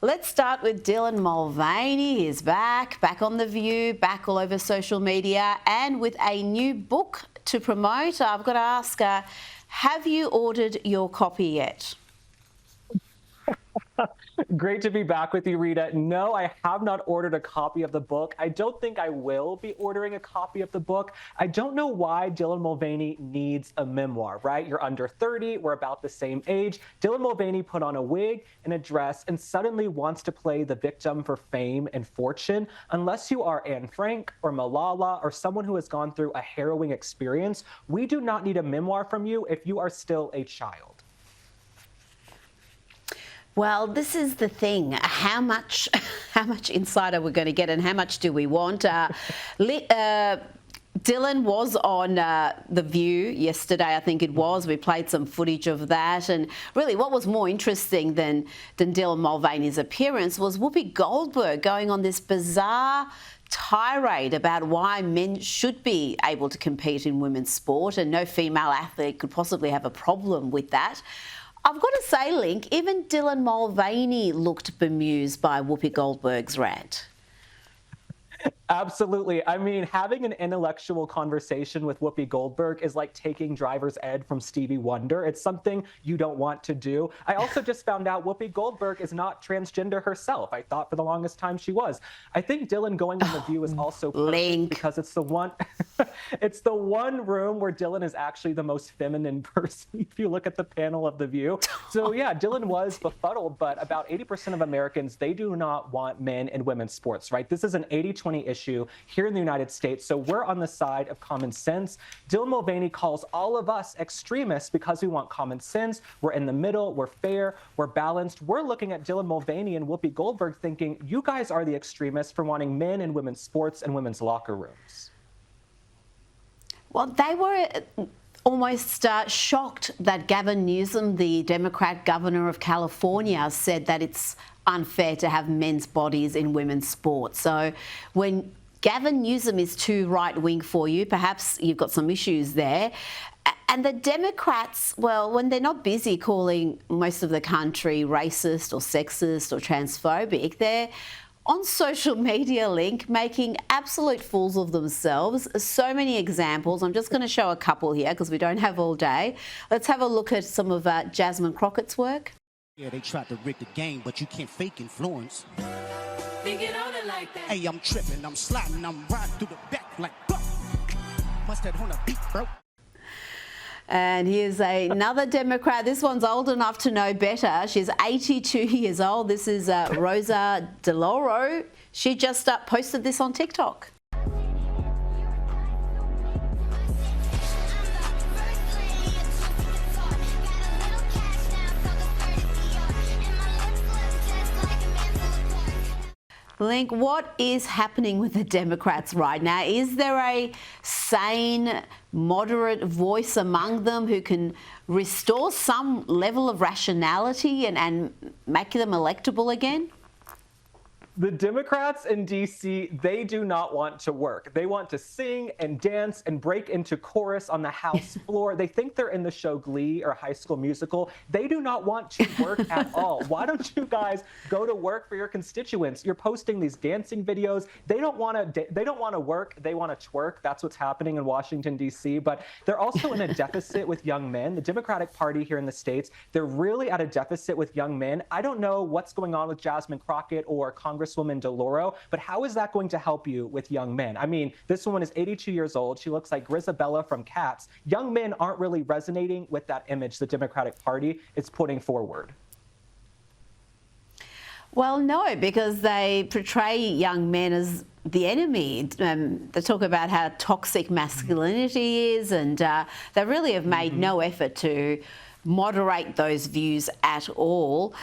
Let's start with Dylan Mulvaney. He's back on The View, back all over social media, and with a new book to promote. I've got to ask, have you ordered your copy yet? Great to be back with you, Rita. No, I have not ordered a copy of the book. I don't think I will be ordering a copy of the book. I don't know why Dylan Mulvaney needs a memoir, right? You're under 30, we're about the same age. Dylan Mulvaney put on a wig and a dress and suddenly wants to play the victim for fame and fortune. Unless you are Anne Frank or Malala or someone who has gone through a harrowing experience, we do not need a memoir from you if you are still a child. Well, this is the thing. How much insight are we going to get, and how much do we want? Dylan was on The View yesterday, I think it was. We played some footage of that. And really what was more interesting than Dylan Mulvaney's appearance was Whoopi Goldberg going on this bizarre tirade about why men should be able to compete in women's sport, and no female athlete could possibly have a problem with that. I've got to say, Link, even Dylan Mulvaney looked bemused by Whoopi Goldberg's rant. Absolutely. I mean, having an intellectual conversation with Whoopi Goldberg is like taking driver's ed from Stevie Wonder. It's something you don't want to do. I also just found out Whoopi Goldberg is not transgender herself. I thought for the longest time she was. I think Dylan going on The View is also Link, because it's the one it's the one room where Dylan is actually the most feminine person if you look at the panel of The View. So yeah, Dylan was befuddled, but about 80% of Americans, they do not want men in women's sports, right? This is an 80-20 issue here in the United States. So we're on the side of common sense. Dylan Mulvaney calls all of us extremists because we want common sense. We're in the middle. We're fair. We're balanced. We're looking at Dylan Mulvaney and Whoopi Goldberg thinking, you guys are the extremists for wanting men in women's sports and women's locker rooms. Well, they were almost shocked that Gavin Newsom, the Democrat governor of California, said that it's unfair to have men's bodies in women's sports. So when Gavin Newsom is too right-wing for you, perhaps you've got some issues there. And the Democrats, well, when they're not busy calling most of the country racist or sexist or transphobic, they're on social media, Link, making absolute fools of themselves. So many examples. I'm just going to show a couple here because we don't have all day. Let's have a look at some of Jasmine Crockett's work. Yeah, they tried to rig the game, but you can't fake influence. Thinking on it like that. Hey, I'm tripping, I'm sliding, I'm riding through the back like, bro. Must have on a beat, bro. And here's another Democrat. This one's old enough to know better. She's 82 years old. This is Rosa DeLauro. She just posted this on TikTok. Link, what is happening with the Democrats right now? Is there a sane, moderate voice among them who can restore some level of rationality and make them electable again? The Democrats in D.C., they do not want to work. They want to sing and dance and break into chorus on the House floor. They think they're in the show Glee or High School Musical. They do not want to work at all. Why don't you guys go to work for your constituents? You're posting these dancing videos. They don't want to work. They want to twerk. That's what's happening in Washington, D.C. But they're also in a deficit with young men. The Democratic Party here in the States, they're really at a deficit with young men. I don't know what's going on with Jasmine Crockett or Congresswoman DeLauro, but how is that going to help you with young men? I mean, this woman is 82 years old. She looks like Grisabella from Cats. Young men aren't really resonating with that image the Democratic Party is putting forward. Well, no, because they portray young men as the enemy. They talk about how toxic masculinity is, and they really have made no effort to moderate those views at all.